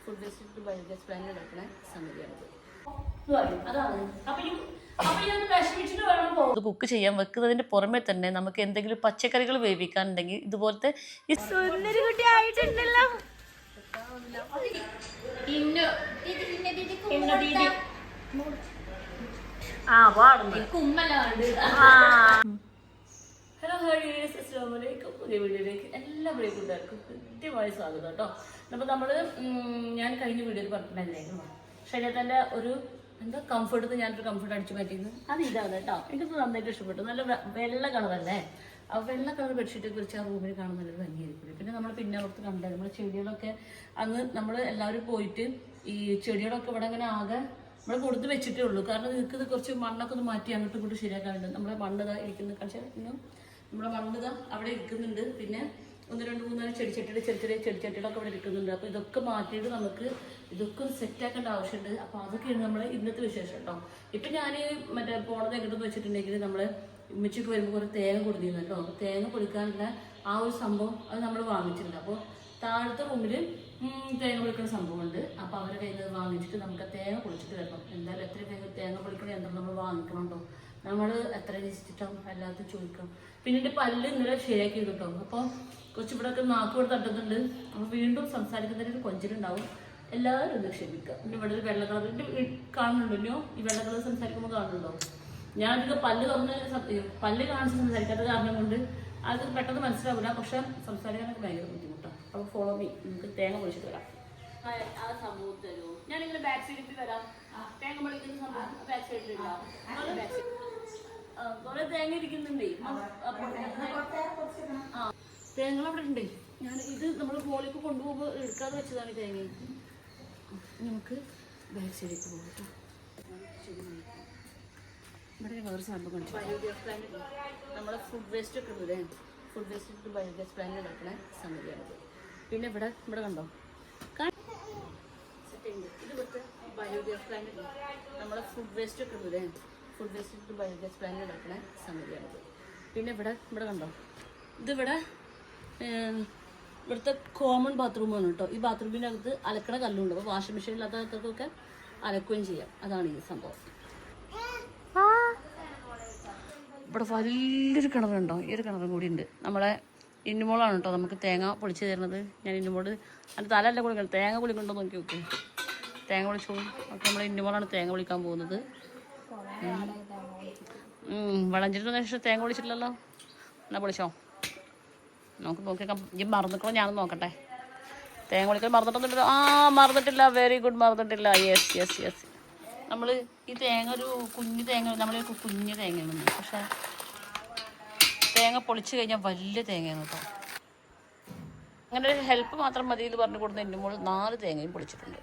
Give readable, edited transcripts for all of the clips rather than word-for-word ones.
Food waste biogas plant നടക്കുന്ന സമിതിയാണിത്. അത് cook ചെയ്യാൻ വെക്കുന്നതിന്റെ പുറമെ തന്നെ നമുക്ക് എന്തെങ്കിലും പച്ചക്കറികൾ വേവിക്കാനുണ്ടെങ്കിൽ ഇതുപോലത്തെ ഹലോ ഹരീസ്, അസ്സലാമു അലൈക്കും. പുതിയ വീഡിയോയിലേക്ക് എല്ലാവരെയും കൂട്ടുകാർക്കും കൃത്യമായി സ്വാഗതം കേട്ടോ. അപ്പോൾ ഞാൻ കഴിഞ്ഞ വീഡിയോയിൽ പറഞ്ഞിട്ടുണ്ടായിരുന്നു ശരീരത്തിൻ്റെ ഒരു കംഫർട്ട്, ഞാനൊരു കംഫർട്ട് അടിച്ചു മാറ്റിയിരുന്നു. അത് ഇതാണ് കേട്ടോ. എനിക്കിത് നന്നായിട്ട് ഇഷ്ടപ്പെട്ടു. നല്ല വെള്ള കളറല്ലേ. ആ വെള്ള കളർ ബെഡ്ഷീറ്റ് കുറിച്ച് ആ റൂമിൽ കാണുന്ന നല്ലൊരു ഭംഗിയായിരിക്കും. പിന്നെ നമ്മൾ പിന്നോർത്ത് കണ്ടത് നമ്മുടെ ചെടികളൊക്കെ അന്ന് നമ്മൾ എല്ലാവരും പോയിട്ട് ഈ ചെടികളൊക്കെ ഇവിടെ അങ്ങനെ ആകെ നമ്മൾ കൊടുത്ത് വെച്ചിട്ടേ ഉള്ളൂ. കാരണം നിങ്ങൾക്ക് ഇത് കുറച്ച് മണ്ണൊക്കെ ഒന്ന് മാറ്റി അങ്ങോട്ടും ഇങ്ങോട്ടും ശരിയാക്കാറുണ്ട്. നമ്മുടെ മണ്ണിതാ ഇരിക്കുന്ന കാണിച്ചാൽ നമ്മുടെ മണ്ണിതാ അവിടെ ഇരിക്കുന്നുണ്ട്. പിന്നെ 1, 2, 3 ചെടിച്ചട്ടിയുടെ ചെറിയ ചെടിച്ചട്ടികളൊക്കെ അവിടെ ഇരിക്കുന്നുണ്ട്. അപ്പോൾ ഇതൊക്കെ മാറ്റിയിട്ട് നമുക്ക് ഇതൊക്കെ ഒന്ന് സെറ്റാക്കേണ്ട ആവശ്യമുണ്ട്. അപ്പോൾ അതൊക്കെയാണ് നമ്മൾ ഇന്നത്തെ വിശേഷം കേട്ടോ. ഇപ്പം ഞാൻ പോണത് എങ്ങോട്ടെന്ന് വെച്ചിട്ടുണ്ടെങ്കിൽ നമ്മൾ ഉമ്മച്ചിക്ക് വരുമ്പോൾ കുറേ തേങ്ങ കൊടുത്തിരുന്നു കേട്ടോ. അപ്പോൾ തേങ്ങ പൊളിക്കാനുള്ള ആ ഒരു സംഭവം അത് നമ്മൾ വാങ്ങിച്ചിട്ടുണ്ട്. അപ്പോൾ താഴത്തെ റൂമിൽ തേങ്ങ പൊളിക്കുന്ന സംഭവമുണ്ട്. അപ്പോൾ അവരെ കയ്യിൽ നിന്ന് വാങ്ങിച്ചിട്ട് നമുക്ക് തേങ്ങ പൊളിച്ചിട്ട് വരണം. എന്തായാലും എത്ര തേങ്ങ പൊളിക്കണ യന്ത്രം നമ്മൾ വാങ്ങിക്കണമല്ലോ. നമ്മൾ എത്ര രസിച്ചിട്ടാവും എല്ലാത്തും ചോദിക്കണം. പിന്നെ എൻ്റെ പല്ല് ഇന്നലെ ശരിയാക്കി കേട്ടോ. അപ്പോൾ കുറച്ച് ഇവിടെയൊക്കെ നാക്കോട് തട്ടുന്നുണ്ട്. അപ്പോൾ വീണ്ടും സംസാരിക്കുന്നതിന് കൊഞ്ചിലുണ്ടാവും. എല്ലാവരും ഒന്ന് ക്ഷമിക്കുക. പിന്നെ ഇവിടെ ഒരു വെള്ള കളർ കാണുന്നുണ്ടല്ലോ. ഈ വെള്ള കളർ സംസാരിക്കുമ്പോൾ കാണുന്നുണ്ടോ? ഞാനധികം പല്ല് കാണിച്ച് സംസാരിക്കാത്ത കാരണം കൊണ്ട് അത് പെട്ടെന്ന് മനസ്സിലാവില്ല. പക്ഷെ സംസാരിക്കാനൊക്കെ ഭയങ്കര ബുദ്ധിമുട്ടാണ്. അപ്പോൾ ഫോളോ മീ. നമുക്ക് തേങ്ങ പൊളിച്ചിട്ട് വരാം. ആ സംഭവം തരുമോ? ഞാനിങ്ങനെ ബാക്ക് സൈഡിൽ വരാം. തേങ്ങ പൊളിക്കുന്ന സംഭവം ബാക്ക് സൈഡിലുണ്ടാവും. കുറെ തേങ്ങ ഇരിക്കുന്നുണ്ടേ. ആ തേങ്ങ അവിടെ ഉണ്ട്. ഞാൻ ഇത് നമ്മൾ ഹോളിലേക്ക് കൊണ്ടുപോകുമ്പോൾ എടുക്കാതെ വെച്ചതാണ് തേങ്ങ. നമുക്ക് ബാക്ക് സൈഡിലേക്ക് പോകാം കേട്ടോ. ഇവിടെ വേറെ സംഭവം കണ്ടു. ബയോഗ്യാസ് പ്ലാന്റ് നമ്മുടെ ഫുഡ് വേസ്റ്റ് ഒക്കെ ഇടൂലേ. ഫുഡ് വേസ്റ്റ് ബയോഗ്യാസ് പ്ലാന്റ് നടക്കുന്ന സമിതിയാണിത്. പിന്നെ ഇവിടെ കണ്ടോ ഇത് ഇവിടുത്തെ ബയോഗ്യാസ് പ്ലാന്റ് നമ്മുടെ ഫുഡ് വേസ്റ്റ് ഒക്കെ ഇടൂലേ. ഫുഡ് വേസ്റ്റ് ബയോഗ്യാസ് പ്ലാന്റ് നടക്കുന്ന സമിതിയാണിത്. പിന്നെ ഇവിടെ കണ്ടോ ഇതിവിടെ ഇവിടുത്തെ കോമൺ ബാത്റൂമാണ് കേട്ടോ. ഈ ബാത്റൂമിൻ്റെ അകത്ത് അലക്കണ കല്ലുണ്ട്. അപ്പോൾ വാഷിംഗ് മെഷീൻ ഇല്ലാത്തവർക്കൊക്കെ അലക്കുകയും ചെയ്യാം. അതാണ് ഈ സംഭവം. ഇവിടെ വലിയൊരു കിണറുണ്ടോ. ഈ ഒരു കിണറും കൂടി ഉണ്ട്. നമ്മളെ ഇന്നുമോളാണ് കേട്ടോ നമുക്ക് തേങ്ങ പൊളിച്ച് തരുന്നത്. ഞാൻ ഇന്നുമോള് അതിൻ്റെ തലയല്ല കുളിക്കണം. തേങ്ങ പൊളിക്കണ്ടോ നോക്കി നോക്കി. തേങ്ങ പൊളിച്ചോളൂ. അപ്പോൾ നമ്മൾ ഇന്നുമോളാണ് തേങ്ങ പൊളിക്കാൻ പോകുന്നത്. വളഞ്ചിട്ട് ശേഷം തേങ്ങ പൊളിച്ചിട്ടില്ലല്ലോ. എന്നാ പൊളിച്ചോ. നമുക്ക് നോക്കിയേക്കാം. ഈ മറന്നിക്കണോ ഞാനൊന്ന് നോക്കട്ടെ. തേങ്ങ പൊളിക്കാൻ മറന്നിട്ടൊന്നുമില്ല. മറന്നിട്ടില്ല. Very good. മറന്നിട്ടില്ല. യെസ്. നമ്മൾ ഈ തേങ്ങ ഒരു കുഞ്ഞു തേങ്ങ, നമ്മളൊരു കുഞ്ഞു തേങ്ങയാണ്. പക്ഷേ തേങ്ങ പൊളിച്ച് കഴിഞ്ഞാൽ വലിയ തേങ്ങയാണ് കേട്ടോ. അങ്ങനെ ഒരു ഹെൽപ്പ് മാത്രം മതി എന്ന് പറഞ്ഞു കൊടുത്ത് എൻ്റെ മോൾ 4 തേങ്ങയും പൊളിച്ചിട്ടുണ്ട്.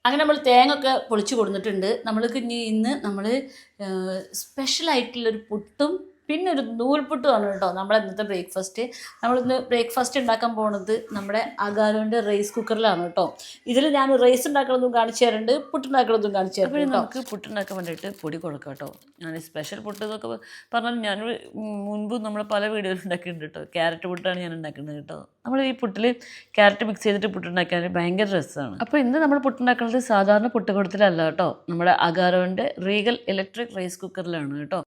അങ്ങനെ നമ്മൾ തേങ്ങ ഒക്കെ പൊളിച്ച് കൊടുത്തിട്ടുണ്ട്. നമ്മൾക്ക് ഇന്ന് നമ്മൾ സ്പെഷ്യലായിട്ടുള്ളൊരു പുട്ടും പിന്നെ ഒരു നൂൽപുട്ടുമാണ് കേട്ടോ നമ്മുടെ ഇന്നത്തെ ബ്രേക്ക്ഫാസ്റ്റ്. നമ്മളിന്ന് ബ്രേക്ക്ഫാസ്റ്റ് ഉണ്ടാക്കാൻ പോകുന്നത് നമ്മുടെ അഗാരോൻ്റെ റൈസ് കുക്കറിലാണ് കേട്ടോ. ഇതിൽ ഞാൻ റൈസ് ഉണ്ടാക്കണതും കാണിച്ചു തരുന്നുണ്ട്, പുട്ടുണ്ടാക്കണതും കാണിച്ചു തരുന്നുണ്ട്. അപ്പോൾ നമുക്ക് പുട്ടുണ്ടാക്കാൻ വേണ്ടിയിട്ട് പൊടി കൊടുക്കാം കേട്ടോ. ഞാൻ സ്പെഷ്യൽ പുട്ട് എന്നൊക്കെ പറഞ്ഞാൽ ഞാൻ മുൻപ് നമ്മൾ പല വീഡിയോയിൽ ഉണ്ടാക്കിയിട്ടുണ്ട് കേട്ടോ. ക്യാരറ്റ് പുട്ടാണ് ഞാൻ ഉണ്ടാക്കുന്നത് കേട്ടോ. നമ്മൾ ഈ പുട്ടിൽ ക്യാരറ്റ് മിക്സ് ചെയ്തിട്ട് പുട്ടുണ്ടാക്കാൻ ഭയങ്കര രസമാണ്. അപ്പോൾ ഇന്ന് നമ്മൾ പുട്ടുണ്ടാക്കുന്നത് സാധാരണ പുട്ടുകുടത്തിലല്ല കേട്ടോ. നമ്മുടെ അഗാരോൻ്റെ റീഗൽ ഇലക്ട്രിക് റൈസ് കുക്കറിലാണ് കേട്ടോ.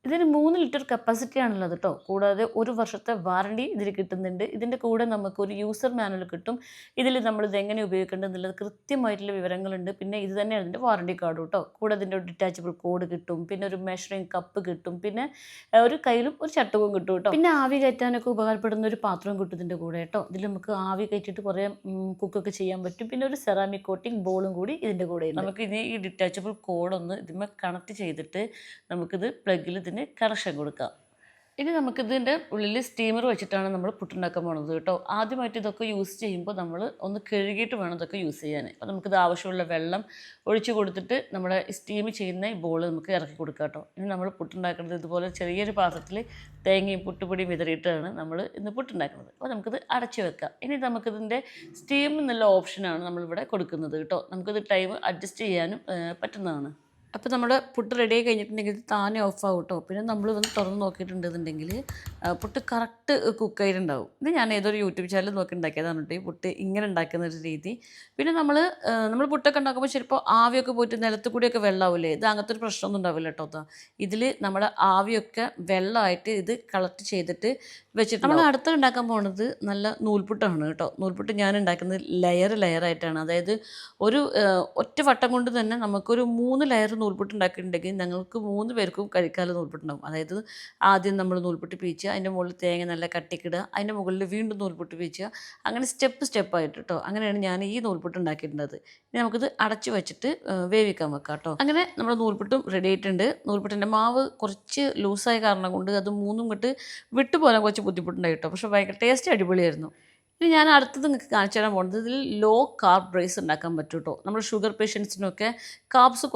ഇതിന് 3 ലിറ്റർ കപ്പാസിറ്റി ആണുള്ളത് കേട്ടോ. കൂടാതെ 1 വർഷത്തെ വാറണ്ടി ഇതിൽ കിട്ടുന്നുണ്ട്. ഇതിൻ്റെ കൂടെ നമുക്കൊരു യൂസർ മാനുവൽ കിട്ടും. ഇതിൽ നമ്മളിത് എങ്ങനെ ഉപയോഗിക്കേണ്ടത് എന്നുള്ളത് കൃത്യമായിട്ടുള്ള വിവരങ്ങളുണ്ട്. പിന്നെ ഇത് തന്നെയാണ് ഇതിൻ്റെ വാറണ്ടി കാർഡ് കേട്ടോ. കൂടെ ഇതിൻ്റെ ഒരു ഡിറ്റാച്ചബിൾ കോഡ് കിട്ടും. പിന്നെ ഒരു മെഷറിങ് കപ്പ് കിട്ടും. പിന്നെ ഒരു കയ്യിലും ഒരു ചട്ടകവും കിട്ടും കേട്ടോ. പിന്നെ ആവി കയറ്റാനൊക്കെ ഉപകാരപ്പെടുന്ന ഒരു പാത്രവും കിട്ടും ഇതിൻ്റെ കൂടെ കേട്ടോ. ഇതിൽ നമുക്ക് ആവി കയറ്റിയിട്ട് കുറേ കുക്കൊക്കെ ചെയ്യാൻ പറ്റും. പിന്നെ ഒരു സെറാമിക് കോട്ടിംഗ് ബോളും കൂടി ഇതിൻ്റെ കൂടെ. നമുക്ക് ഇനി ഈ ഡിറ്റാച്ചബിൾ കോഡൊന്ന് ഇതിന്മേൽ കണക്ട് ചെയ്തിട്ട് നമുക്കിത് പ്ലഗിൽ കണക്ഷൻ കൊടുക്കാം. ഇനി നമുക്കിതിൻ്റെ ഉള്ളിൽ സ്റ്റീമർ വെച്ചിട്ടാണ് നമ്മൾ പുട്ടുണ്ടാക്കാൻ പോകുന്നത് കേട്ടോ. ആദ്യമായിട്ട് ഇതൊക്കെ യൂസ് ചെയ്യുമ്പോൾ നമ്മൾ ഒന്ന് കഴുകിയിട്ട് വേണം ഇതൊക്കെ യൂസ് ചെയ്യാൻ. അപ്പോൾ നമുക്കിത് ആവശ്യമുള്ള വെള്ളം ഒഴിച്ച് കൊടുത്തിട്ട് നമ്മുടെ സ്റ്റീം ചെയ്യുന്ന ഈ ബോൾ നമുക്ക് ഇറക്കി കൊടുക്കാം കേട്ടോ. ഇനി നമ്മൾ പുട്ടുണ്ടാക്കുന്നത് ഇതുപോലെ ചെറിയൊരു പാത്രത്തിൽ തേങ്ങയും പുട്ടുപൊടിയും വിതറിയിട്ടാണ് നമ്മൾ ഇന്ന് പുട്ടുണ്ടാക്കുന്നത്. അപ്പോൾ നമുക്കിത് അടച്ചു വെക്കാം. ഇനി നമുക്കിതിൻ്റെ സ്റ്റീം എന്നുള്ള ഓപ്ഷനാണ് നമ്മളിവിടെ കൊടുക്കുന്നത് കേട്ടോ. നമുക്കിത് ടൈം അഡ്ജസ്റ്റ് ചെയ്യാനും പറ്റുന്നതാണ്. അപ്പോൾ നമ്മുടെ പുട്ട് റെഡി ആയി കഴിഞ്ഞിട്ടുണ്ടെങ്കിൽ താനെ ഓഫാകും കേട്ടോ. പിന്നെ നമ്മൾ ഇതൊന്ന് തുറന്ന് നോക്കിയിട്ടുണ്ടെന്നുണ്ടെങ്കിൽ പുട്ട് കറക്റ്റ് കുക്കായിട്ടുണ്ടാവും. ഇത് ഞാൻ ഏതൊരു യൂട്യൂബ് ചാനൽ നോക്കി ഉണ്ടാക്കിയതാണ് കേട്ടോ ഈ പുട്ട് ഇങ്ങനെ ഉണ്ടാക്കുന്ന ഒരു രീതി. പിന്നെ നമ്മൾ പുട്ടൊക്കെ ഉണ്ടാക്കുമ്പോൾ ചിലപ്പോൾ ആവിയൊക്കെ പോയിട്ട് നിലത്ത് കൂടിയൊക്കെ വെള്ളമാവില്ലേ, ഇത് അങ്ങനത്തെ ഒരു പ്രശ്നമൊന്നും ഉണ്ടാവില്ല കേട്ടോ. ഇതിൽ നമ്മുടെ ആവിയൊക്കെ വെള്ളമായിട്ട് ഇത് കളക്ട് ചെയ്തിട്ട് വെച്ചിട്ട് നമ്മൾ അടുത്ത് ഉണ്ടാക്കാൻ പോകുന്നത് നല്ല നൂൽപുട്ടാണ് കേട്ടോ. നൂൽപുട്ട് ഞാൻ ഉണ്ടാക്കുന്നത് ലെയറായിട്ടാണ്. അതായത് ഒരു ഒറ്റ വട്ടം കൊണ്ട് തന്നെ നമുക്കൊരു 3 ലെയർ നൂൽപുട്ട് ഉണ്ടാക്കിയിട്ടുണ്ടെങ്കിൽ ഞങ്ങൾക്ക് 3 പേർക്കും കഴിക്കാനുള്ള നൂൽപുട്ടുണ്ടാകും. അതായത് ആദ്യം നമ്മൾ നൂൽപുട്ട് പീച്ചുക, അതിൻ്റെ മുകളിൽ തേങ്ങ നല്ല കട്ടിക്കിടുക, അതിൻ്റെ മുകളിൽ വീണ്ടും നൂൽപുട്ട് പീച്ചുക, അങ്ങനെ സ്റ്റെപ്പായിട്ട് കേട്ടോ. അങ്ങനെയാണ് ഞാൻ ഈ നൂൽപുട്ട് ഉണ്ടാക്കിയിട്ടുള്ളത്. ഇനി നമുക്കിത് അടച്ചു വെച്ചിട്ട് വേവിക്കാൻ വെക്കാം കേട്ടോ. അങ്ങനെ നമ്മുടെ നൂൽപുട്ടും റെഡി ആയിട്ടുണ്ട്. നൂൽപുട്ടിൻ്റെ മാവ് കുറച്ച് ലൂസായ കാരണം കൊണ്ട് അത് 3ഉം ഇങ്ങോട്ട് വിട്ടുപോകാൻ കുറച്ച് ബുദ്ധിമുട്ടുണ്ടായി കേട്ടോ. പക്ഷേ ഭയങ്കര ടേസ്റ്റ് അടിപൊളിയായിരുന്നു. ഇനി ഞാൻ അടുത്തത് നിങ്ങൾക്ക് കാണിച്ചു തരാൻ പോകുന്നത് ഇതിൽ ലോ കാർബ് റൈസ് ഉണ്ടാക്കാൻ പറ്റും കേട്ടോ. നമ്മൾ ഷുഗർ പേഷ്യൻസിനൊക്കെ കാർബ്സ്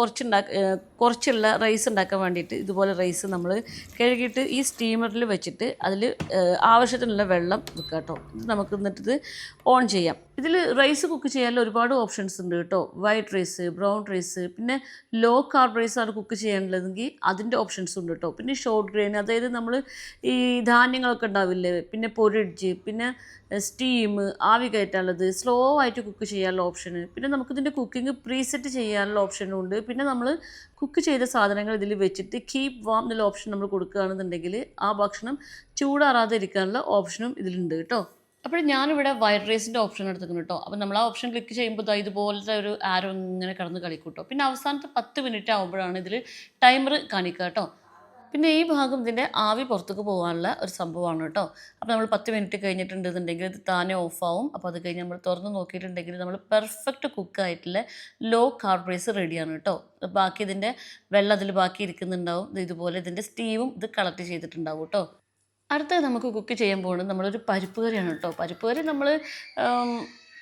കുറച്ചുള്ള റൈസ് ഉണ്ടാക്കാൻ വേണ്ടിയിട്ട് ഇതുപോലെ റൈസ് നമ്മൾ കഴുകിയിട്ട് ഈ സ്റ്റീമറിൽ വെച്ചിട്ട് അതിൽ ആവശ്യത്തിനുള്ള വെള്ളം വെക്കുക കേട്ടോ. ഇത് നമുക്ക് എന്നിട്ട് ഓൺ ചെയ്യാം. ഇതിൽ റൈസ് കുക്ക് ചെയ്യാനുള്ള ഒരുപാട് ഓപ്ഷൻസ് ഉണ്ട് കേട്ടോ. വൈറ്റ് റൈസ്, ബ്രൗൺ റൈസ്, പിന്നെ ലോ കാർബ് റൈസാണ് കുക്ക് ചെയ്യാനുള്ളതെങ്കിൽ അതിൻ്റെ ഓപ്ഷൻസ് ഉണ്ട് കേട്ടോ. പിന്നെ ഷോർട്ട് ഗ്രെയിൻ, അതായത് നമ്മൾ ഈ ധാന്യങ്ങളൊക്കെ ഉണ്ടാവില്ലേ, പിന്നെ പൊരിഡ്ജ്, പിന്നെ സ്റ്റീം, ആവി കയറ്റാനുള്ളത്, സ്ലോ ആയിട്ട് കുക്ക് ചെയ്യാനുള്ള ഓപ്ഷന്, പിന്നെ നമുക്കിതിൻ്റെ കുക്കിംഗ് പ്രീസെറ്റ് ചെയ്യാനുള്ള ഓപ്ഷനും ഉണ്ട്. പിന്നെ നമ്മൾ കുക്ക് ചെയ്ത സാധനങ്ങൾ ഇതിൽ വെച്ചിട്ട് കീപ് വാം എന്നുള്ള ഓപ്ഷൻ നമ്മൾ കൊടുക്കുകയാണെന്നുണ്ടെങ്കിൽ ആ ഭക്ഷണം ചൂടാറാതെ ഇരിക്കാനുള്ള ഓപ്ഷനും ഇതിലുണ്ട് കേട്ടോ. അപ്പോൾ ഞാനിവിടെ വൈറ്റ് റൈസിൻ്റെ ഓപ്ഷൻ എടുത്തിട്ടുണ്ട് കേട്ടോ. അപ്പോൾ നമ്മൾ ആ ഓപ്ഷൻ ക്ലിക്ക് ചെയ്യുമ്പോൾ ഇതുപോലത്തെ ഒരു ആരോ ഇങ്ങനെ കടന്ന് കളിക്കും കേട്ടോ. പിന്നെ അവസാനത്തെ 10 മിനിറ്റ് ആകുമ്പോഴാണ് ഇതിൽ ടൈമർ കാണിക്കുക കേട്ടോ. പിന്നെ ഈ ഭാഗം ഇതിൻ്റെ ആവി പുറത്തേക്ക് പോകാനുള്ള ഒരു സംഭവമാണ് കേട്ടോ. അപ്പോൾ നമ്മൾ 10 മിനിറ്റ് കഴിഞ്ഞിട്ടുണ്ടെന്നുണ്ടെങ്കിൽ ഇത് താനെ ഓഫാവും. അപ്പോൾ അത് കഴിഞ്ഞ് നമ്മൾ തുറന്ന് നോക്കിയിട്ടുണ്ടെങ്കിൽ നമ്മൾ പെർഫെക്റ്റ് കുക്കായിട്ടുള്ള ലോ കാർബ് റൈസ് റെഡിയാണ് കേട്ടോ. ബാക്കി ഇതിൻ്റെ വെള്ളം അതിൽ ബാക്കി ഇരിക്കുന്നുണ്ടാവും. ഇതുപോലെ ഇതിൻ്റെ സ്റ്റീവും ഇത് കളക്ട് ചെയ്തിട്ടുണ്ടാവും കേട്ടോ. അടുത്തത് നമുക്ക് കുക്ക് ചെയ്യാൻ പോകുന്നത് നമ്മളൊരു പരിപ്പ് കറിയാണ് കേട്ടോ. പരിപ്പ് കറി നമ്മൾ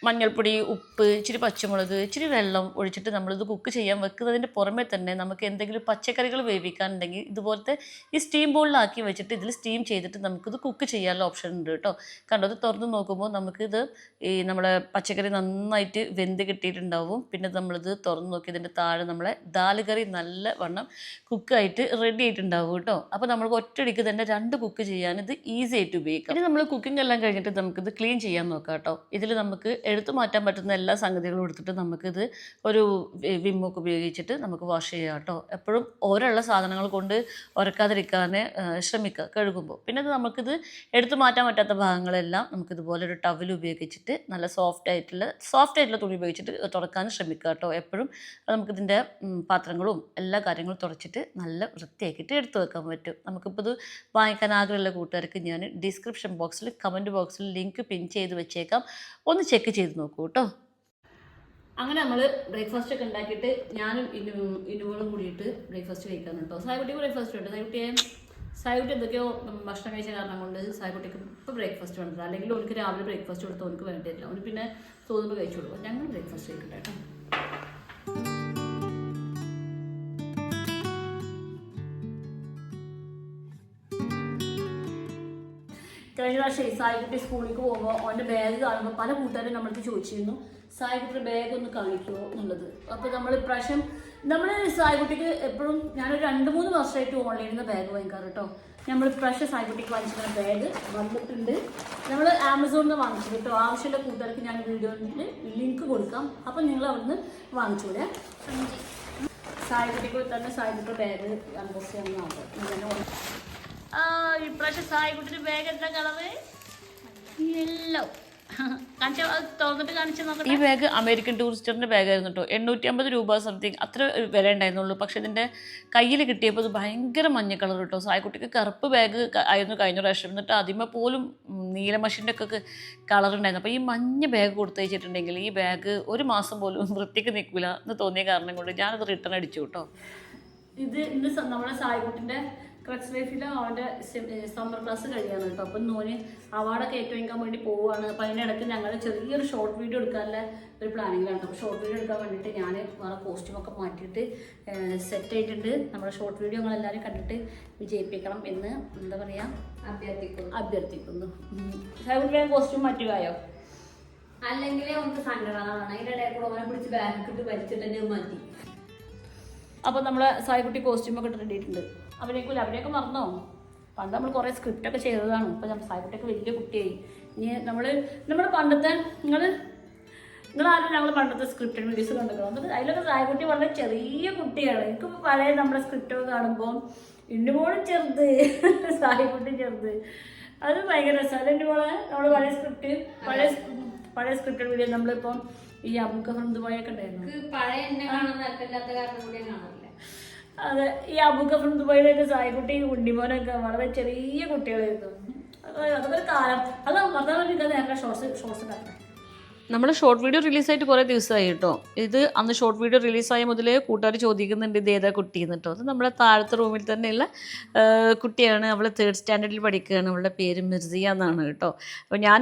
മഞ്ഞൾപ്പൊടി, ഉപ്പ്, ഇച്ചിരി പച്ചമുളക്, ഇച്ചിരി വെള്ളം ഒഴിച്ചിട്ട് നമ്മളിത് കുക്ക് ചെയ്യാൻ വെക്കുന്നതിൻ്റെ പുറമെ തന്നെ നമുക്ക് എന്തെങ്കിലും പച്ചക്കറികൾ വേവിക്കാനുണ്ടെങ്കിൽ ഇതുപോലത്തെ ഈ സ്റ്റീം ബോളിലാക്കി വെച്ചിട്ട് ഇതിൽ സ്റ്റീം ചെയ്തിട്ട് നമുക്കിത് കുക്ക് ചെയ്യാനുള്ള ഓപ്ഷൻ ഉണ്ട് കേട്ടോ. കണ്ടോ, ഇത് തുറന്ന് നോക്കുമ്പോൾ നമുക്കിത് ഈ നമ്മളെ പച്ചക്കറി നന്നായിട്ട് വെന്ത് കിട്ടിയിട്ടുണ്ടാവും. പിന്നെ നമ്മളിത് തുറന്ന് നോക്കി ഇതിൻ്റെ താഴെ നമ്മളെ ദാല് കറി നല്ല വണ്ണം കുക്കായിട്ട് റെഡി ആയിട്ടുണ്ടാവും കേട്ടോ. അപ്പോൾ നമുക്ക് ഒറ്റയടിക്ക് തന്നെ 2 കുക്ക് ചെയ്യാൻ ഇത് ഈസി ആയിട്ട് ഉപയോഗിക്കാം. ഇനി നമ്മൾ കുക്കിംഗ് എല്ലാം കഴിഞ്ഞിട്ട് നമുക്കിത് ക്ലീൻ ചെയ്യാൻ നോക്കാം കേട്ടോ. ഇതിൽ നമുക്ക് എടുത്തു മാറ്റാൻ പറ്റുന്ന എല്ലാ സംഗതികളും എടുത്തിട്ട് നമുക്കിത് ഒരു വിമ്മൊക്കെ ഉപയോഗിച്ചിട്ട് നമുക്ക് വാഷ് ചെയ്യാം കേട്ടോ. എപ്പോഴും ഓരോ സാധനങ്ങൾ കൊണ്ട് ഉരക്കാതിരിക്കാൻ ശ്രമിക്കുക കഴുകുമ്പോൾ. പിന്നെ അത് നമുക്കിത് എടുത്തു മാറ്റാൻ പറ്റാത്ത ഭാഗങ്ങളെല്ലാം നമുക്കിതുപോലെ ഒരു ടവൽ ഉപയോഗിച്ചിട്ട് നല്ല സോഫ്റ്റ് ആയിട്ടുള്ള തുണി ഉപയോഗിച്ചിട്ട് തുടക്കാൻ ശ്രമിക്കുക കേട്ടോ. എപ്പോഴും നമുക്കിതിൻ്റെ പാത്രങ്ങളും എല്ലാ കാര്യങ്ങളും തുടച്ചിട്ട് നല്ല വൃത്തിയാക്കിയിട്ട് എടുത്തു വെക്കാൻ പറ്റും. നമുക്കിപ്പോൾ ഇത് വാങ്ങിക്കാൻ ആഗ്രഹമുള്ള കൂട്ടുകാർക്ക് ഞാൻ ഡിസ്ക്രിപ്ഷൻ ബോക്സിൽ കമൻറ്റ് ബോക്സിൽ ലിങ്ക് പിൻ ചെയ്ത് വെച്ചേക്കാം. ഒന്ന് ചെക്ക് ചെയ്ത് നോക്കൂ കേട്ടോ. അങ്ങനെ നമ്മൾ ബ്രേക്ക്ഫാസ്റ്റ് ഒക്കെ ഉണ്ടാക്കിയിട്ട് ഞാനും ഇന്നുകളും കൂടിയിട്ട് ബ്രേക്ക്ഫാസ്റ്റ് കഴിക്കാൻ കേട്ടോ. സായ്കുട്ടിക്ക് ബ്രേക്ക്ഫാസ്റ്റ് ഉണ്ട്. സായ്കുട്ടി എന്തൊക്കെയോ ഭക്ഷണം കഴിച്ച കാരണം കൊണ്ട് സായ്കുട്ടിക്ക് ഇപ്പോൾ ബ്രേക്ക്ഫാസ്റ്റ് വേണ്ടത്. അല്ലെങ്കിൽ ഓർക്ക് രാവിലെ ബ്രേക്ക്ഫാസ്റ്റ് കൊടുത്താൽ ഓർക്ക് വേണ്ടിയില്ല. ഓന് പിന്നെ തോന്നുമ്പോൾ കഴിച്ചു കൊടുക്കും. ഞങ്ങൾ ബ്രേക്ക്ഫാസ്റ്റ് കഴിക്കട്ടെ കേട്ടോ. കഴിഞ്ഞ പ്രാവശ്യം സായ്കുട്ടി സ്കൂളിലേക്ക് പോകുമ്പോൾ അവൻ്റെ ബാഗ് കാണുമ്പോൾ പല കൂട്ടുകാരും നമ്മൾക്ക് ചോദിച്ചിരുന്നു, സായ്കുട്ടിയുടെ ബാഗ് ഒന്ന് കാണിക്കുമോ എന്നുള്ളത്. അപ്പോൾ നമ്മൾ ഇപ്രാവശ്യം സായ്കുട്ടിക്ക് എപ്പോഴും ഞാനൊരു 2-3 വർഷമായിട്ട് ഓൺലൈനിൽ നിന്ന് ബാഗ് വാങ്ങിക്കാറ് കേട്ടോ. നമ്മൾ ഇപ്രാവശ്യം സായ്കുട്ടിക്ക് വാങ്ങിച്ചിരുന്ന ബാഗ് വന്നിട്ടുണ്ട്. നമ്മൾ ആമസോണിൽ നിന്ന് വാങ്ങിച്ചത് കേട്ടോ. ആവശ്യമുള്ള കൂട്ടുകാർക്ക് ഞാൻ വീഡിയോയിൽ ലിങ്ക് കൊടുക്കാം. അപ്പം നിങ്ങൾ അവിടുന്ന് വാങ്ങിച്ചൂടെ. സായ്കുട്ടിക്ക് തന്നെ സായ്കുട്ടിയുടെ ബാഗ് അൺബോക്സ് ചെയ്യാവുന്നതാണ്. ഇപ്രാവശ്യം സായ്കുട്ടിയുടെ ബാഗ് എന്താ കളറ്? യെല്ലോ. തുറന്നിട്ട് കാണിച്ചു നോക്കട്ടെ. ഈ ബാഗ് അമേരിക്കൻ ടൂറിസ്റ്ററിൻ്റെ ബാഗായിരുന്നു കേട്ടോ. 850 രൂപ സംതിങ് അത്ര വില ഉണ്ടായിരുന്നുള്ളൂ. പക്ഷെ ഇതിൻ്റെ കയ്യിൽ കിട്ടിയപ്പോൾ അത് ഭയങ്കര മഞ്ഞ കളർ കേട്ടോ. സായ്കുട്ടിക്ക് കറുപ്പ് ബാഗ് ആയിരുന്നു കഴിഞ്ഞ പ്രാവശ്യം. എന്നിട്ട് അതിന്മേൽ പോലും നീലമഷിൻ്റെ ഒക്കെ കളർ ഉണ്ടായിരുന്നു. അപ്പോൾ ഈ മഞ്ഞ ബാഗ് കൊടുത്തു വെച്ചിട്ടുണ്ടെങ്കിൽ ഈ ബാഗ് 1 മാസം പോലും വൃത്തിക്ക് നിൽക്കില്ല എന്ന് തോന്നിയ കാരണം കൊണ്ട് ഞാനത് റിട്ടേൺ അടിച്ചു കേട്ടോ. ഇത് ഇന്ന് നമ്മുടെ സായ്കുട്ടിൻ്റെ ക്രക്സ് ലൈഫിൽ അവൻ്റെ സമ്മർ ക്ലാസ് കഴിയാണ് കേട്ടോ. അപ്പം നോന് അവാർഡൊക്കെ ഏറ്റുവാങ്ങിക്കാൻ വേണ്ടി പോവുകയാണ്. അപ്പം അതിനിടയ്ക്ക് ഞങ്ങൾ ചെറിയൊരു ഷോർട്ട് വീഡിയോ എടുക്കാനുള്ള ഒരു പ്ലാനിങ്ങിലാണ്. അപ്പോൾ ഷോർട്ട് വീഡിയോ എടുക്കാൻ വേണ്ടിയിട്ട് ഞാൻ വേറെ കോസ്റ്റ്യൂമൊക്കെ മാറ്റിയിട്ട് സെറ്റ് ആയിട്ടുണ്ട്. നമ്മുടെ ഷോർട്ട് വീഡിയോ ഞങ്ങളെല്ലാവരും കണ്ടിട്ട് വിജയിപ്പിക്കണം എന്ന് എന്താ പറയുക അഭ്യർത്ഥിക്കുന്നു. സായ്കുട്ടിയുടെ കോസ്റ്റ്യൂം മാറ്റുകയോ? അല്ലെങ്കിൽ നമുക്ക് സങ്കടമാണ്. അതിൻ്റെ ഇടയിൽ കൂടെ ഓനെ പിടിച്ച് ബാഗിട്ട് വലിച്ചിട്ട് തന്നെ മാറ്റി. അപ്പോൾ നമ്മളെ സായിക്കുട്ടി കോസ്റ്റ്യൂമൊക്കെ റെഡിയിട്ടുണ്ട്. അവരെയൊക്കെ മറന്നോ? പണ്ട് നമ്മൾ കുറേ സ്ക്രിപ്റ്റൊക്കെ ചെയ്തതാണ്. ഇപ്പോൾ നമ്മൾ സായിക്കുട്ടിയൊക്കെ വലിയ കുട്ടിയായി. ഇനി നമ്മൾ പണ്ടത്തെ നിങ്ങളാരും ഞങ്ങൾ പണ്ടത്തെ സ്ക്രിപ്റ്റഡ് വീഡിയോസ് കണ്ടിട്ടുണ്ട്. അതിലൊക്കെ സായിക്കുട്ടി വളരെ ചെറിയ കുട്ടിയാണ്. എനിക്കിപ്പോൾ പഴയ നമ്മുടെ സ്ക്രിപ്റ്റൊക്കെ കാണുമ്പോൾ ഇന്നുമോളും ചെറുത്, സായിക്കുട്ടി ചെറുത്, അത് ഭയങ്കര രസമാണ്. ഇന്നുമോളെ നമ്മൾ പഴയ സ്ക്രിപ്റ്റഡ് വീഡിയോ നമ്മളിപ്പം ഈ അബുക്കഫ്രം ദുബായൊക്കെ ഉണ്ടായിരുന്നു. അതെ, ഈ അബുക്കഫ്രം ദുബായിലൊക്കെ സായിക്കുട്ടി ഉണ്ണിമോനൊക്കെ വളരെ ചെറിയ കുട്ടികളായിരുന്നു. അതൊക്കെ ഒരു കാലം. അത് മറന്നാലും നേരത്തെ ഷോർട്സ് ഉണ്ടാക്കണം. നമ്മൾ ഷോർട്ട് വീഡിയോ റിലീസായിട്ട് കുറേ ദിവസമായി കേട്ടോ. ഇത് അന്ന് ഷോർട്ട് വീഡിയോ റിലീസായ മുതലേ കൂട്ടുകാർ ചോദിക്കുന്നുണ്ട് ഇത് ഏതാ കുട്ടിയെന്ന് കേട്ടോ. അത് നമ്മളെ താഴത്തെ റൂമിൽ തന്നെയുള്ള കുട്ടിയാണ്. അവൾ 3rd സ്റ്റാൻഡേർഡിൽ പഠിക്കുകയാണ്. അവളുടെ പേര് മിർസിയ എന്നാണ് കേട്ടോ. അപ്പോൾ ഞാൻ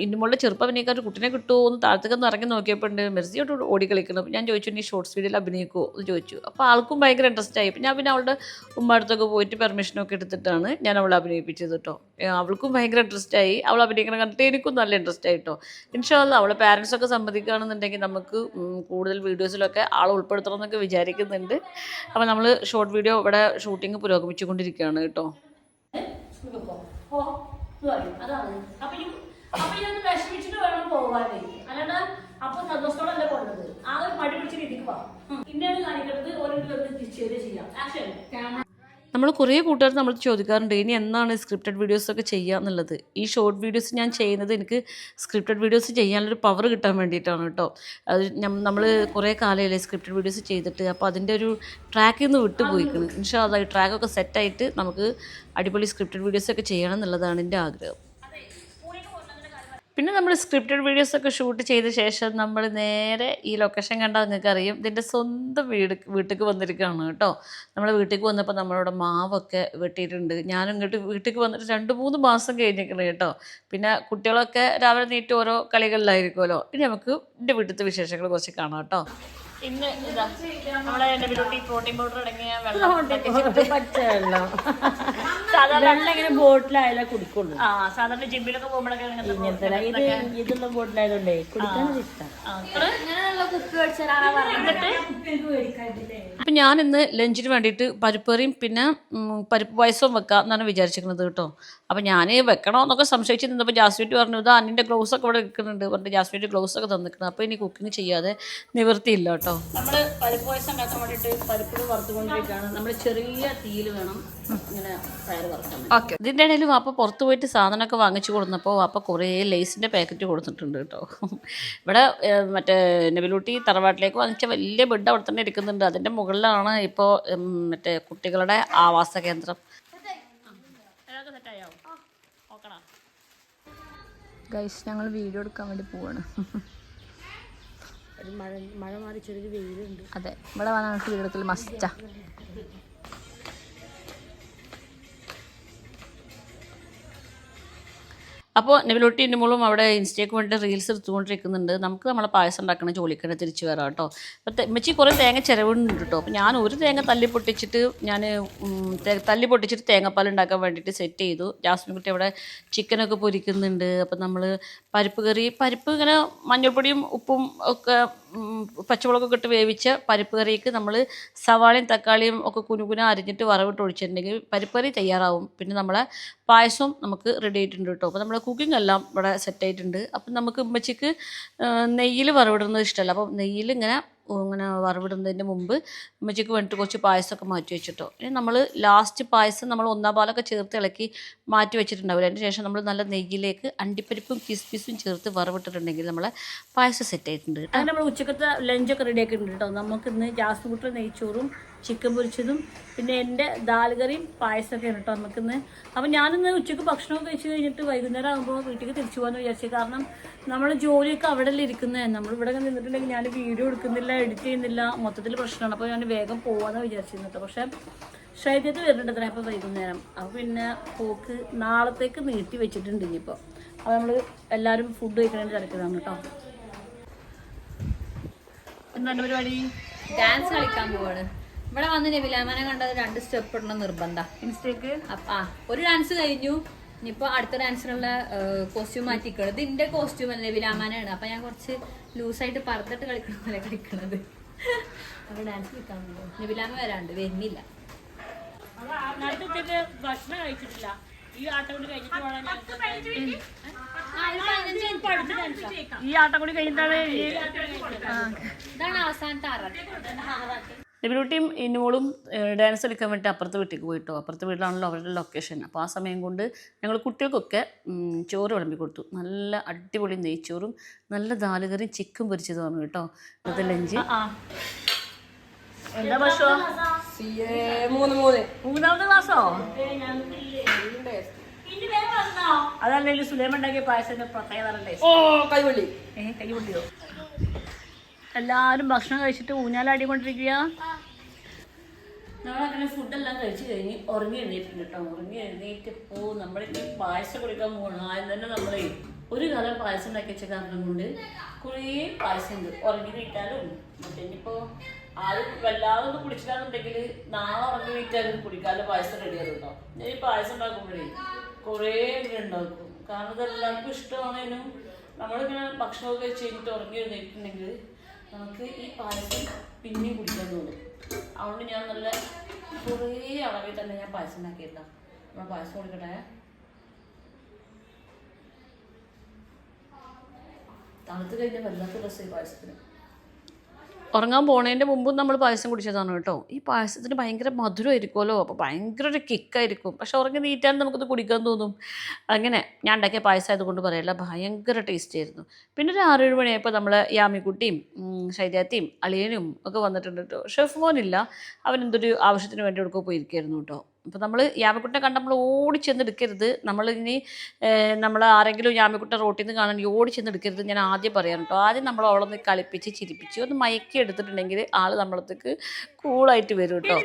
ഇന്നുമുള്ള ചെറുപ്പം അഭിനയിക്കാൻ ഒരു കുട്ടിനെ കിട്ടുമോ എന്ന് താഴത്തേക്കൊന്ന് ഇറങ്ങി നോക്കിയപ്പോൾ ഉണ്ട് മിർസിയോട്ട് ഓടി കളിക്കണം. അപ്പോൾ ഞാൻ ചോദിച്ചു നീ ഷോർട്സ് വീഡിയോയിൽ അഭിനയിക്കുമോ എന്ന് ചോദിച്ചു. അപ്പോൾ ആൾക്കും ഭയങ്കര ഇൻട്രസ്റ്റ് ആയി. അപ്പോൾ ഞാൻ പിന്നെ അവളുടെ ഉമ്മടുത്തൊക്കെ പോയിട്ട് പെർമിഷനൊക്കെ എടുത്തിട്ടാണ് ഞാൻ അവളെ അഭിനയിപ്പിച്ചത് കേട്ടോ. അവൾക്കും ഭയങ്കര ഇൻട്രസ്റ്റ് ആയി. അവൾ അഭിനയിക്കണം കണ്ടിട്ട് എനിക്കും നല്ല ഇൻട്രസ്റ്റ് ആയിട്ടോ. ഇൻഷാ അല്ലാഹ് അവളെ പാരൻസൊക്കെ സമ്മതിക്കുകയാണെന്നുണ്ടെങ്കിൽ നമുക്ക് കൂടുതൽ വീഡിയോസിലൊക്കെ ആളെ ഉൾപ്പെടുത്തണം എന്നൊക്കെ വിചാരിക്കുന്നുണ്ട്. അപ്പോൾ നമ്മൾ ഷോർട്ട് വീഡിയോ ഇവിടെ ഷൂട്ടിങ് പുരോഗമിച്ചുകൊണ്ടിരിക്കുകയാണ് കേട്ടോ. വിഷമിച്ചിട്ട് വേണം പോകാനേ, അല്ലാണ്ട് അപ്പൊ സന്തോഷത്തോടല്ല പോകുന്നത്. ആ ഒരു മടി പിടിച്ച രീതിക്ക് പോവാം. പിന്നെയാണ് കാണിക്കുന്നത് ഓരോരുത്തർ തിരിച്ചു ചെയ്യാം. ആക്ഷൻ. നമ്മൾ കുറേ കൂട്ടുകാർ നമ്മൾ ചോദിക്കാറുണ്ട് ഇനി എന്നാണ് സ്ക്രിപ്റ്റഡ് വീഡിയോസൊക്കെ ചെയ്യുക എന്നുള്ളത്. ഈ ഷോർട്ട് വീഡിയോസ് ഞാൻ ചെയ്യുന്നത് എനിക്ക് സ്ക്രിപ്റ്റഡ് വീഡിയോസ് ചെയ്യാനുള്ളൊരു പവർ കിട്ടാൻ വേണ്ടിയിട്ടാണ് കേട്ടോ. അത് നമ്മൾ കുറേ കാലമല്ലേ സ്ക്രിപ്റ്റഡ് വീഡിയോസ് ചെയ്തിട്ട്. അപ്പോൾ അതിൻ്റെ ഒരു ട്രാക്കിൽ നിന്ന് വിട്ടുപോയിക്കണം. ഇൻഷാ അല്ലാഹ് ഈ ട്രാക്കൊക്കെ സെറ്റായിട്ട് നമുക്ക് അടിപൊളി സ്ക്രിപ്റ്റഡ് വീഡിയോസൊക്കെ ചെയ്യണം എന്നുള്ളതാണ് എൻ്റെ ആഗ്രഹം. പിന്നെ നമ്മൾ സ്ക്രിപ്റ്റഡ് വീഡിയോസൊക്കെ ഷൂട്ട് ചെയ്ത ശേഷം നമ്മൾ നേരെ ഈ ലൊക്കേഷൻ കണ്ടാൽ നിങ്ങൾക്ക് അറിയും ഇതിൻ്റെ സ്വന്തം വീട്ടിലേക്ക് വന്നിരിക്കുകയാണ് കേട്ടോ. നമ്മൾ വീട്ടിലേക്ക് വന്നപ്പോൾ നമ്മളവിടെ മാവൊക്കെ വെട്ടിയിട്ടുണ്ട്. ഞാനും ഇങ്ങോട്ട് വീട്ടിലേക്ക് വന്നിട്ട് 2-3 മാസം കഴിഞ്ഞിരിക്കണം കേട്ടോ. പിന്നെ കുട്ടികളൊക്കെ രാവിലെ നീറ്റ് ഓരോ കളികളിലായിരിക്കുമല്ലോ. ഇനി നമുക്ക് എൻ്റെ വീട്ടിലത്തെ വിശേഷങ്ങൾ കുറച്ച് കാണാം കേട്ടോ. ഇന്ന് ഇതാ നമ്മളെ പ്രോട്ടീൻ പൗഡർ അടങ്ങിയ വെള്ളം സാധാരണ ഇങ്ങനെ ബോട്ടിലായാലേ കുടിക്കുള്ളൂ. സാധാരണ ജിമ്മിലൊക്കെ പോകുമ്പോഴൊക്കെ ഇതുള്ള ബോട്ടിലായതുകൊണ്ടേ കുടിക്കാൻ ഇഷ്ടം. അപ്പം ഞാൻ ഇന്ന് ലഞ്ചിന് വേണ്ടിയിട്ട് പരിപ്പേറിയും പിന്നെ പരിപ്പ് പായസവും വെക്കാം എന്നാണ് വിചാരിച്ചിരിക്കുന്നത് കേട്ടോ. അപ്പം ഞാൻ വെക്കണോ എന്നൊക്കെ സംശയിച്ച് നിന്നപ്പോൾ ജാസ്മിറ്റ് പറഞ്ഞു ഇതാ അന്നിൻ്റെ ഗ്ലൗസ് ഒക്കെ ഇവിടെ എടുക്കുന്നുണ്ട് പറഞ്ഞിട്ട് ജാസ്മിറ്റ് ഗ്ലൗസ് ഒക്കെ തന്നിരിക്കണം. അപ്പോൾ ഇനി കുക്കിംഗ് ചെയ്യാതെ നിവൃത്തിയില്ല കേട്ടോ. നമ്മൾ പരിപ്പ് പായസം ഉണ്ടാക്കാൻ വേണ്ടിയിട്ട് പരിപ്പ് വറുത്തുകൊണ്ടിരിക്കുകയാണ്. നമ്മൾ ചെറിയ തീയിൽ വേണം ഇങ്ങനെ പയർ വറുക്കാൻ. ഓക്കെ. ഇതിൻ്റെ ഇടയിൽ വാപ്പ പുറത്ത് പോയിട്ട് സാധനമൊക്കെ വാങ്ങിച്ചു കൊടുന്നപ്പോൾ വാപ്പ കുറേ ലേസിൻ്റെ പാക്കറ്റ് കൊടുത്തിട്ടുണ്ട് കേട്ടോ. ഇവിടെ മറ്റേ നബിലൂട്ടി തറവാട്ടിലേക്ക് വാങ്ങിച്ച വലിയ ബെഡ് അവിടെ തന്നെ ഇരിക്കുന്നുണ്ട്. അതിൻ്റെ മുകളിലാണ് ഇപ്പോൾ മറ്റേ കുട്ടികളുടെ ആവാസ കേന്ദ്രം. ഗൈസ് ഞങ്ങൾ വീഡിയോ എടുക്കാൻ വേണ്ടി പോവാണ്. മഴ മാറി ചെറിയൊരു വെയിലുണ്ട്. അതെ, ഇവിടെ വന്നാൽ നമുക്ക് വീഡിയോ എടുക്കൽ മസ്റ്റാ. അപ്പോൾ നബിലൂട്ടി എൻ്റെ മോളും അവിടെ ഇൻസ്റ്റയ്ക്ക് വേണ്ടി റീൽസ് എടുത്തുകൊണ്ടിരിക്കുന്നുണ്ട്. നമുക്ക് നമ്മളെ പായസം ഉണ്ടാക്കണ ജോലിക്കന്നെ തിരിച്ചു വരാം കേട്ടോ. അപ്പോൾ ഉമ്മച്ചി കുറേ തേങ്ങ ചിലവുണ്ട് കേട്ടോ. അപ്പോൾ ഞാൻ ഒരു തേങ്ങ തല്ലി പൊട്ടിച്ചിട്ട് തേങ്ങാപ്പാൽ ഉണ്ടാക്കാൻ വേണ്ടിയിട്ട് സെറ്റ് ചെയ്തു. ജാസ്മിൻ കുട്ടി അവിടെ ചിക്കനൊക്കെ പൊരിക്കുന്നുണ്ട്. അപ്പോൾ നമ്മൾ പരിപ്പ് ഇങ്ങനെ മഞ്ഞൾപ്പൊടിയും ഉപ്പും ഒക്കെ പച്ചമുളകൊക്കെ ഇട്ട് വേവിച്ച പരിപ്പ് കറിക്ക് നമ്മൾ സവാളയും തക്കാളിയും ഒക്കെ കുനുകുന അരിഞ്ഞിട്ട് വറവിട്ട് ഒഴിച്ചിട്ടുണ്ടെങ്കിൽ പരിപ്പ് കറി തയ്യാറാവും. പിന്നെ നമ്മളെ പായസവും നമുക്ക് റെഡി ആയിട്ടുണ്ട് കേട്ടോ. അപ്പോൾ നമ്മുടെ കുക്കിംഗ് എല്ലാം ഇവിടെ സെറ്റായിട്ടുണ്ട്. അപ്പം നമുക്ക് ഉമ്മച്ചിക്ക് നെയ്യിൽ വറവിടുന്നത് ഇഷ്ടമല്ല. അപ്പോൾ നെയ്യിൽ ഇങ്ങനെ വറവിടുന്നതിൻ്റെ മുമ്പ് ഉമ്മച്ചിക്ക് വേണ്ടിയിട്ട് കുറച്ച് പായസമൊക്കെ മാറ്റി വെച്ചിട്ടോ. ഇനി നമ്മൾ ലാസ്റ്റ് പായസം നമ്മൾ 1/4 പാലൊക്കെ ചേർത്ത് ഇളക്കി മാറ്റി വെച്ചിട്ടുണ്ടാവില്ല. അതിന് ശേഷം നമ്മൾ നല്ല നെയ്യിലേക്ക് അണ്ടിപ്പരിപ്പും കിസ്മിസും ചേർത്ത് വറവിട്ടിട്ടുണ്ടെങ്കിൽ നമ്മളെ പായസം സെറ്റായിട്ടുണ്ട്. അങ്ങനെ നമ്മൾ ഉച്ചക്കത്തെ ലഞ്ചൊക്കെ റെഡി ആക്കിയിട്ടുണ്ട് കേട്ടോ. നമുക്കിന്ന് ജാസ്മിൻ കുട്ടി നെയ്ച്ചോറും ചിക്കൻ പൊരിച്ചതും പിന്നെ എൻ്റെ ദാൽ കറിയും പായസമൊക്കെ ആണ് കേട്ടോ നമുക്കിന്ന്. അപ്പോൾ ഞാനിന്ന് ഉച്ചയ്ക്ക് ഭക്ഷണമൊക്കെ കഴിച്ച് കഴിഞ്ഞിട്ട് വൈകുന്നേരം ആകുമ്പോൾ വീട്ടിലേക്ക് തിരിച്ചു പോകാമെന്ന് വിചാരിച്ചു. കാരണം നമ്മൾ ജോലിയൊക്കെ അവിടെ അല്ലേ ഇരിക്കുന്നത്. നമ്മളിവിടെ നിന്നിട്ടുണ്ടെങ്കിൽ ഞാൻ വീഡിയോ എടുക്കുന്നില്ല, എഡിറ്റ് ചെയ്യുന്നില്ല, മൊത്തത്തിൽ പ്രശ്നമാണ്. അപ്പോൾ ഞാൻ വേഗം പോകാമെന്ന് വിചാരിച്ചിരുന്നു കേട്ടോ. പക്ഷേ ശൈത്യത്ത് വരുന്നുണ്ട് അപ്പോൾ വൈകുന്നേരം. അപ്പോൾ പിന്നെ പോക്ക് നാളത്തേക്ക് നീട്ടി വെച്ചിട്ടുണ്ട് ഇനിയിപ്പോൾ. അപ്പോൾ നമ്മൾ എല്ലാവരും ഫുഡ് കഴിക്കണേൻ്റെ തിരക്കിലാണ് കേട്ടോ. എന്താണ് പരിപാടി? ഡാൻസ് കളിക്കാൻ പോവാണ്. ഇവിടെ വന്ന് നബിലാമാനെ കണ്ടത് 2 സ്റ്റെപ്പ് ഇടണം നിർബന്ധം. ഇൻസ്റ്റേക്ക് ഒരു ഡാൻസ് കഴിഞ്ഞു. ഇനിയിപ്പോൾ അടുത്ത ഡാൻസിനുള്ള കോസ്റ്റ്യൂം മാറ്റിക്കണം. ഇത് എൻ്റെ കോസ്റ്റ്യൂം അല്ല, നബിലാമാനാണ്. അപ്പം ഞാൻ കുറച്ച് ലൂസായിട്ട് പറത്തിട്ട് കളിക്കണ പോലെ കളിക്കണത്. അവിടെ ഡാൻസ് കളിക്കാൻ പോകും. നബിലാമ വരാണ്ട് വരുന്നില്ല. ഭക്ഷണം കഴിച്ചിട്ടില്ല. ഈ ആട്ടം കൂടി കഴിഞ്ഞിട്ട് ഈ ആട്ടം കൂടി കഴിഞ്ഞിട്ടാണ് ഇതാണ് അവസാനത്തെ ആറാട്ട്. നബിലൂട്ടിയും ഇന്നുമോളും ഡാൻസ് കളിക്കാൻ വേണ്ടി അപ്പുറത്തെ വീട്ടിലേക്ക് പോയിട്ടോ. അപ്പുറത്തെ വീട്ടിലാണല്ലോ അവരുടെ ലൊക്കേഷൻ. അപ്പോൾ ആ സമയം കൊണ്ട് ഞങ്ങൾ കുട്ടികൾക്കൊക്കെ ചോറ് വിളമ്പി കൊടുത്തു. നല്ല അടിപൊളി നെയ്ച്ചോറും നല്ല ദാലുകറിയും ചിക്കൻ പൊരിച്ചതുമാണ് കേട്ടോ അത് ലഞ്ച്. എന്താ ഭക്ഷണോ? മൂന്നാമത്തെ ക്ലാസ്സോ? അതല്ലെങ്കിൽ സുലൈമ ഉണ്ടാക്കിയ പായസത്തിന്റെ പ്രത്യേകത. കൈപൊള്ളിയോ? എല്ലാരും ഭക്ഷണം കഴിച്ചിട്ട് ഊഞ്ഞാലാടിക്കൊണ്ടിരിക്കുക. നമ്മളങ്ങനെ ഫുഡെല്ലാം കഴിച്ചു കഴിഞ്ഞ് ഉറങ്ങി എഴുന്നേറ്റിട്ടുണ്ട് കേട്ടോ. ഉറങ്ങി എഴുന്നേറ്റപ്പോൾ നമ്മളിനി പായസം കുടിക്കാൻ പോകണം. ആദ്യം തന്നെ നമ്മളെ ഒരു കാലം പായസം ഉണ്ടാക്കി വെച്ച കാരണം കൊണ്ട് കുറേ പായസം ഉണ്ട്. ഉറങ്ങി നീറ്റാലും ഇനിയിപ്പോൾ ആദ്യം വല്ലാതെ ഒന്നും കുടിച്ചില്ലാന്നുണ്ടെങ്കിൽ നാളെ ഉറങ്ങി നീറ്റാലും കുടിക്കാതെ പായസം റെഡിയാകും കേട്ടോ. ഞാൻ ഈ പായസം ഉണ്ടാക്കുമ്പോഴേ കുറേ ഉണ്ടാക്കും. കാരണം ഇത് എല്ലാവർക്കും ഇഷ്ടമാണേനും നമ്മളിങ്ങനെ ഭക്ഷണമൊക്കെ കഴിച്ച് കഴിഞ്ഞിട്ട് ഉറങ്ങി എഴുന്നേറ്റിട്ടുണ്ടെങ്കിൽ നമുക്ക് ഈ പായസം പിന്നെയും കുടിക്കാൻ തോന്നും. അതുകൊണ്ട് ഞാൻ നല്ല കുറേ അളവിൽ തന്നെ ഞാൻ പായസം ഉണ്ടാക്കിയിട്ടാണ്. നമ്മൾ പായസം കൊടുക്കട്ടെ. തണുത്ത് കഴിഞ്ഞാൽ വല്ലാത്ത രസം ഈ പായസത്തിന്. ഉറങ്ങാൻ പോണതിൻ്റെ മുമ്പും നമ്മൾ പായസം കുടിച്ചതാണ് കേട്ടോ. ഈ പായസത്തിന് ഭയങ്കര മധുരമായിരിക്കുമല്ലോ, അപ്പോൾ ഭയങ്കര ഒരു കിക്കായിരിക്കും. പക്ഷെ ഉറങ്ങി നീറ്റാൻ നമുക്കത് കുടിക്കാൻ തോന്നും. അങ്ങനെ ഞാൻ ഉണ്ടാക്കിയ പായസം ആയതുകൊണ്ട് പറയല്ല, ഭയങ്കര ടേസ്റ്റ് ആയിരുന്നു. പിന്നെ ഒരു 6-7 മണിയായപ്പോൾ നമ്മൾ യാമിക്കുട്ടിയും ശൈര്യാത്തിയും അളിയനും ഒക്കെ വന്നിട്ടുണ്ട് കേട്ടോ. ഷെഫ് മോനില്ല, അവനെന്തൊരു ആവശ്യത്തിന് വേണ്ടി എടുക്കുക പോയിരിക്കായിരുന്നു കേട്ടോ. അപ്പോൾ നമ്മൾ യാമിക്കുട്ടിനെ കണ്ട് നമ്മൾ ഓടിച്ചെന്ന് എടുക്കരുത്. നമ്മളിനി നമ്മൾ ആരെങ്കിലും യാമിക്കുട്ട റോട്ടിൽ നിന്ന് കാണാൻ ഓടിച്ചെന്ന് എടുക്കരുത്. ഞാൻ ആദ്യം പറയാം കേട്ടോ. ആദ്യം നമ്മൾ അവളൊന്ന് കളിപ്പിച്ച് ചിരിപ്പിച്ച് ഒന്ന് മയക്കി എടുത്തിട്ടുണ്ടെങ്കിൽ ആൾ നമ്മളത്തേക്ക് കൂളായിട്ട് വരും കേട്ടോ.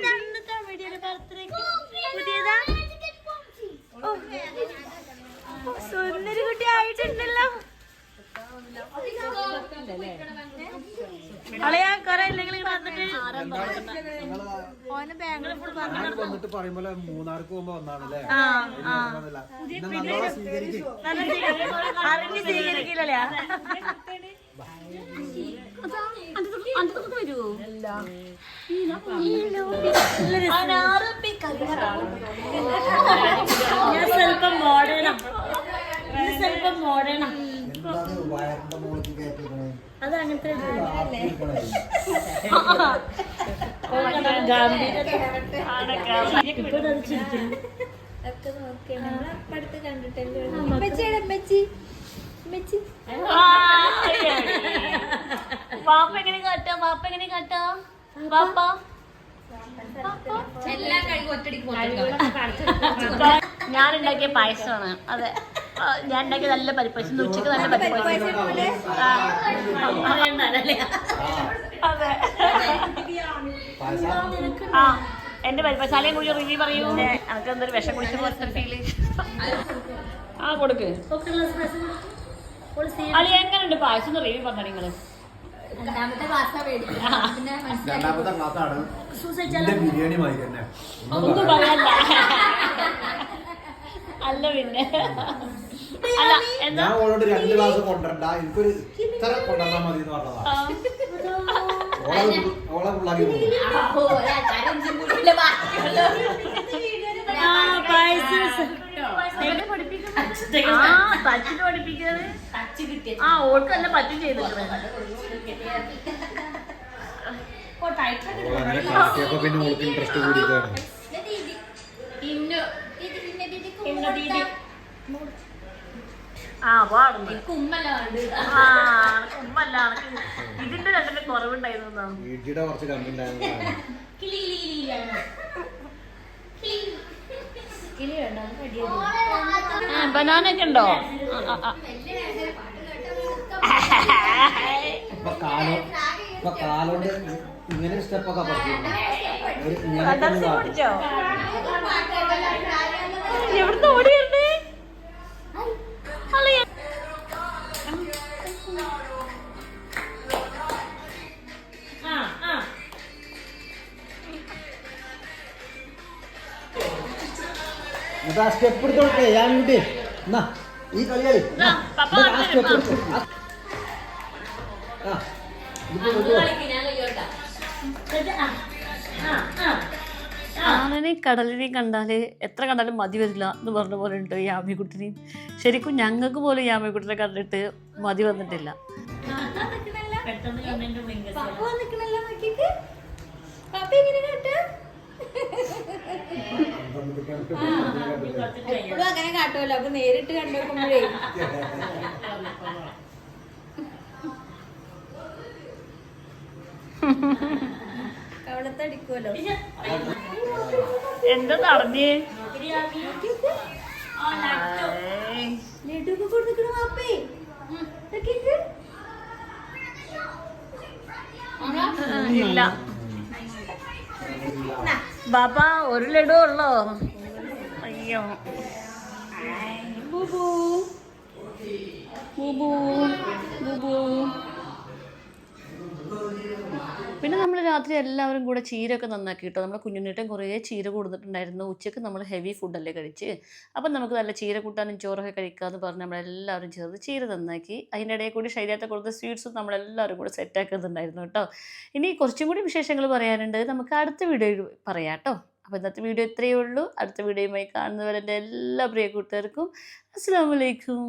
വന്നിട്ട് പറയുമ്പോൾ മൂന്നാർക്ക് പോകുമ്പോ വന്നാണല്ലേ. സ്വല്പം മോഡേണ അത് അങ്ങനത്തെ പാപ്പ എങ്ങനെ കാട്ടാ? പാപ്പ എങ്ങനെ കാട്ടാ? പാപ്പ എല്ലാം കഴിവ് ഒറ്റടിക്ക് ഞാൻ ഉണ്ടാക്കിയ പായസമാണ്. അതെ, ഞാൻ ഉണ്ടാക്കിയ നല്ല പരിപ്പായസം. ഉച്ചക്ക് നല്ല പരിപ്പായസം. അതെ, ആ എന്റെ പരിപ്പായസം. അല്ലെങ്കിൽ കൂടി റിവ്യൂ പറയൂ. നമുക്ക് എന്തൊരു വിഷം കുടിച്ച പോലത്തെ ഫീല്. ആ കൊടുക്ക്. അളി എങ്ങനെയുണ്ട് പായസം? റിവ്യൂ പറഞ്ഞ നിങ്ങള്. രണ്ടാമത്തെ ക്ലാസ്സാ രണ്ടാമത്തെ ക്ലാസ്സാണ്. ബിരിയാണി തന്നെ ഒന്നും പറയാല്ല. അല്ല പിന്നെ അല്ല എന്താ ഞാൻ ഓളോട് 2 ഗ്ലാസ് കൊണ്ടുവരണ്ട, എനിക്കൊരു ഇത്ര കൊണ്ടുവന്നാ മതി എന്ന് പറഞ്ഞതാ. ഓളെ പിള്ളാക്കി ഓൾക്ക് തന്നെ പറ്റും ചെയ്തിട്ടുണ്ട്. പിന്നെ ഓൾക്ക് ഇൻട്രസ്റ്റ് കൂടിയതാണ്. ഇതിന്റെ രണ്ടിന്റെ കുറവുണ്ടായിരുന്നു. വീട്ടിയുടെ കുറച്ച് കണ്ടുണ്ടായിരുന്നു. ബനാന ഒക്കെ ഉണ്ടോ? ഇപ്പൊ കാലോണ്ട് ഇങ്ങനെ സ്റ്റെപ്പൊക്കെ പഠിച്ചിട്ടുണ്ട്. എവിടുന്ന് ഓടിയുണ്ട്? സ്റ്റെപ്പ് എടുത്തോട്ടെ. ഞാൻ വീട്ടി എന്നാ ഈ കളിയാളി സ്റ്റെപ്പ് എടുത്തു. ആനനെയും കടലിനെയും കണ്ടാൽ എത്ര കണ്ടാലും മതി വരില്ല എന്ന് പറഞ്ഞ പോലെ ഉണ്ട് ഈ ആമിക്കുട്ടിനെയും. ശരിക്കും ഞങ്ങൾക്ക് പോലും ഈ ആമിക്കുട്ടിനെ കണ്ടിട്ട് മതി വന്നിട്ടില്ല. എപ്പോഴും അങ്ങനെ കാട്ടുമല്ലോ, അപ്പൊ നേരിട്ട് കണ്ടുനോക്കുമ്പോഴേ കവളത്തെ അടിക്കുമല്ലോ. എന്താ നടന്നേ? ലഡുക്കെ കൊടുക്കണ വാപ്പേ. ഇല്ല ബാപ്പ, ഒരു ലഡു ഉള്ളോ? അയ്യോ ബൂബൂ ബൂബൂ ബൂബൂ. പിന്നെ നമ്മൾ രാത്രി എല്ലാവരും കൂടെ ചീരയൊക്കെ നന്നാക്കി കേട്ടോ. നമ്മുടെ കുഞ്ഞുണ്ണീട്ടൻ കുറേ ചീര കൊടുത്തിട്ടുണ്ടായിരുന്നു. ഉച്ചയ്ക്ക് നമ്മൾ ഹെവി ഫുഡല്ലേ കഴിച്ച്, അപ്പം നമുക്ക് നല്ല ചീര കൂട്ടാനും ചോറൊക്കെ കഴിക്കാമെന്ന് പറഞ്ഞ് നമ്മളെല്ലാവരും ചേർന്ന് ചീര നന്നാക്കി. അതിൻ്റെ ഇടയിൽ കൂടി ശരീരത്തെ കൊടുത്ത സ്വീറ്റ്സും നമ്മളെല്ലാവരും കൂടെ സെറ്റാക്കുന്നുണ്ടായിരുന്നു കേട്ടോ. ഇനി കുറച്ചും കൂടി വിശേഷങ്ങൾ പറയാനുണ്ട്, നമുക്ക് അടുത്ത വീഡിയോയിൽ പറയാം കേട്ടോ. അപ്പോൾ ഇന്നത്തെ വീഡിയോ ഇത്രയേ ഉള്ളൂ. അടുത്ത വീഡിയോയുമായി കാണുന്നവരെ എൻ്റെ എല്ലാ പ്രിയ കൂട്ടുകാർക്കും അസ്സലാമു അലൈക്കും.